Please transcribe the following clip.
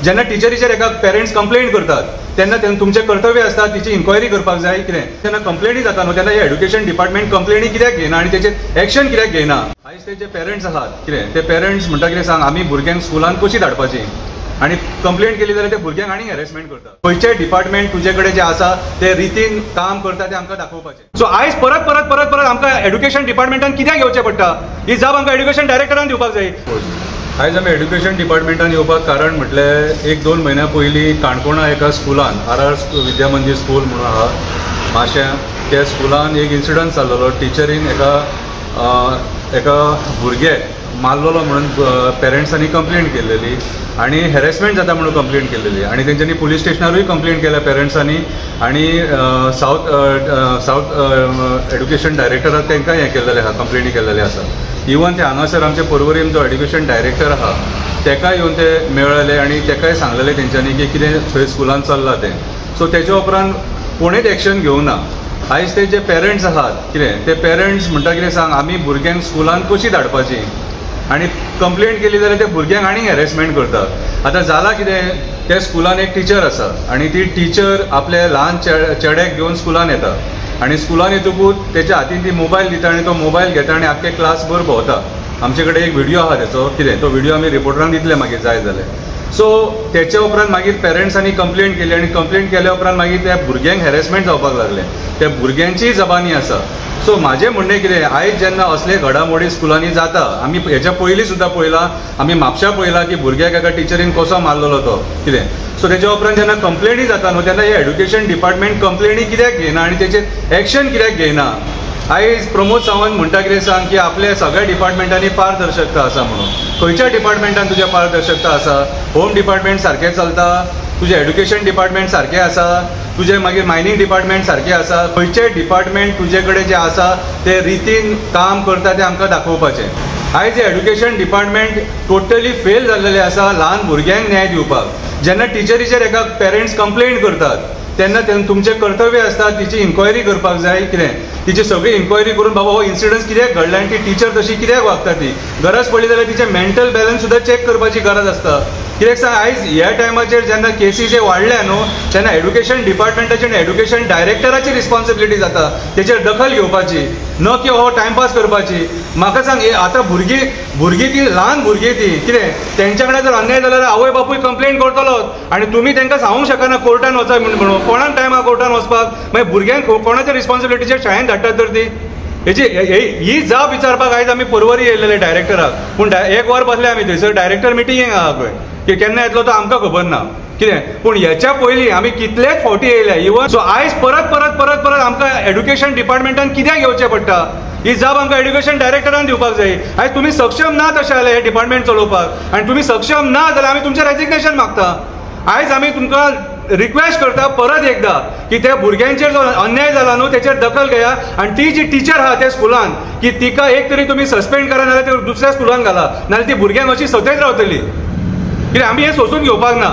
जेन्ना टिचरीचेर एका parents complaint करतात तेन्ना तुमचे कर्तव्य आसता तिची इन्क्वायरी करपाक जाय कितें तेन्ना कंप्लेनी जाता न्हू तेन्ना हे एड्युकेशन डिपार्टमेंट कंप्लेनी कित्याक घेयना आनी तेचेर एक्शन कित्याक घेयना। आयज ते जे पेरेंट्स आहात कितें ते पेरेंट्स म्हणटा कितें सांग आमी भुरग्यांक स्कुलान कशी धाडपाची आणि कंप्लेंट केली जाल्यार ते भुरग्यांक आनी हॅरेसमेंट करतात। खंयचेय डिपार्टमेंट तुजे कडेन जे आसा ते रितीन काम करता ते आमकां दाखोवपाचें। सो आयज परत परत परत परत आमकां एड्युकेशन डिपार्टमेंटान कित्याक येवचें पडटा ही जाप आमकां एड्युकेशन डायरेक्टरान दिवपाक जाय। आयज आमी एड्युकेशन डिपार्टमेंटान येवपाक कारण म्हटल्यार 1-2 म्हयन्या पयलीं काणकोणा एका स्कुलान RR विद्या मंदिर स्कूल म्हणून आहा माशें त्या स्कुलान एक इन्सिडंट जाल्लो। टिचरीन एका भुरग्याक मारलेलो म्हणून पेरेंट्सांनी कंप्लेंट केल्लेली आणि हॅरेसमेंट जाता म्हणून कंप्लेंट केल्लेली आणि तेंच्यांनी पुलीस स्टेशनारूय कंप्लेंट केल्या पेरेंट्सांनी आणि साऊथ एड्युकेशन डायरेक्टराक तांकां हें केल्लेलें आहा कंप्लेनी केल्लेले आसा। इवन ते हांगासर आमचे पर्वरीम जो एड्युकेशन डायरेक्टर आहा तेकाय येवन ते मेळ्ळेले आणि तेकाय सांगलेलें तेंच्यांनी की कितें थंय स्कुलान चल्लां तें। सो तेच्या उपरांत कोणेच एक्शन घेवना। आयज ते जे पेरेंट्स आहात कितें ते पेरेंट्स म्हणटा कितें सांग आमी भुरग्यांक स्कुलान कशी धाडपाची आणि कंप्लेंट केली जाल्यार ते भुरग्यांक आनीक हॅरेसमेंट करतात। आतां जाला कितें त्या स्कुलान एक टिचर आसा आणि ती टिचर आपले ल्हान चेड्याक घेवन स्कुलान येता आणि स्कुलान येतकूच तेच्या हातीन ती मोबायल दिता आणि तो मोबायल घेता आणि आख्खे क्लासभर भोंवता। आमचे कडेन एक व्हिडिओ आहा तेचो कितें तो व्हिडिओ आमी रिपोर्टरांक दितले मागीर जाय जाल्यार। सो तेच्या उपरांत मागीर पेरेंट्सांनी कंप्लेंट केली आणि कंप्लेंट केल्या उपरांत मागीर त्या भुरग्यांक हॅरेसमेंट जावपाक लागले। त्या भुरग्यांचीय जबानी आसा। सो म्हाजें म्हणणें कितें आयज जेन्ना असले घडामोडी स्कुलांनी जाता आमी हेच्या पयलीं सुद्दां पळयलां आमी म्हापशा पळयलां की भुरग्याक एका टिचरीन कसो मारलेलो तो कितें। सो तेच्या उपरांत जेन्ना कंप्लेनी जाता न्हू तेन्ना हे एड्युकेशन डिपार्टमेंट कंप्लेनी कित्याक घेयना आनी तेचेर एक्शन कित्याक घेयना। आयज प्रमोद सावंत म्हणटा कितें सांग की आपल्या सगळ्या डिपार्टमेंटांनी पारदर्शकता आसा म्हणून। खंयच्या डिपार्टमेंटान तुज्या पारदर्शकता आसा? होम डिपार्टमेंट सारकें चलता, तुजें एड्युकेशन डिपार्टमेंट सारकें आसा, तुजें मागीर मायनिंग डिपार्टमेंट सारकें आसा। खंयचेय डिपार्टमेंट तुजे कडेन जे आसा ते रितीन काम करता ते आमकां दाखोवपाचें। आयज एड्युकेशन डिपार्टमेंट टोटली फेल जाल्लेलें आसा ल्हान भुरग्यांक न्याय दिवपाक। जेन्ना टिचरीचेर एका पेरेंट्स कंप्लेंट करतात तेन्ना तुमचें कर्तव्य आसता तिची इन्क्वायरी करपाक जाय कितें तिची सगळी इन्क्वायरी करून बाबा हो इन्सिडंट कित्याक घडला आनी ती टीचर तशी कित्याक वागता ती गरज पडली जाल्यार तिचें मेंटल बॅलन्स सुद्दां चॅक करपाची गरज आसता। कित्याक सांग आयज ह्या टायमाचेर जेन्ना केसीस हे वाडल्या न्हू तेन्ना एड्युकेशन डिपार्टमेंटाची आनी एड्युकेशन डायरेक्टराची रिस्पॉन्सिबिलिटी जाता तेचेर दखल घेवपाची न की हो टायमपास करपाची। म्हाका सांग आतां भुरगीं ती ल्हान भुरगीं ती कितें तेंच्या कडेन जर अन्याय जाल्यार आवय बापूय कंप्लेंट करतलोच आनी तुमी तांकां सांगूंक शकना कोर्टान वचा म्हणून। कोणाक टायम आहा कोर्टान वचपाक? मागीर भुरग्यांक कोणाच्या रिस्पॉन्सिबिलिटीचेर शाळेंत धाडटात तर ती ही जाप विचारपाक आयज आमी पर्वरी येयलेले डायरेक्टराक पूण 1 वर बसले आमी थंयसर डायरेक्टर मिटिंगेक आहा पळय की केन्ना येतलो तो आमकां खबर ना कितें। पूण हेच्या पयलीं आमी कितलेच फावटी येयल्या इवन। सो आयज परत परत परत परत आमकां एड्युकेशन डिपार्टमेंटान कित्याक येवचें पडटा ही जाप आमकां एड्युकेशन डायरेक्टरान दिवपाक जाय। आयज तुमी सक्षम ना तशें जाल्यार हे डिपार्टमेंट चलोवपाक आनी तुमी सक्षम ना जाल्यार आमी तुमचें रेजिग्नेशन मागता। आयज आमी तुमकां रिक्वेस्ट करता परत एकदा की त्या भुरग्यांचेर जो अन्याय जाला न्हू तेचेर दखल घेया आनी ती जी टिचर आहा त्या स्कुलान की तिका एक तरी तुमी सस्पेंड करा नाल्यार ती दुसऱ्या स्कुलान घाला नाल्यार ती भुरग्यांक अशी सतत रावतली कित्याक आमी हें सोंसून घेवपाक ना।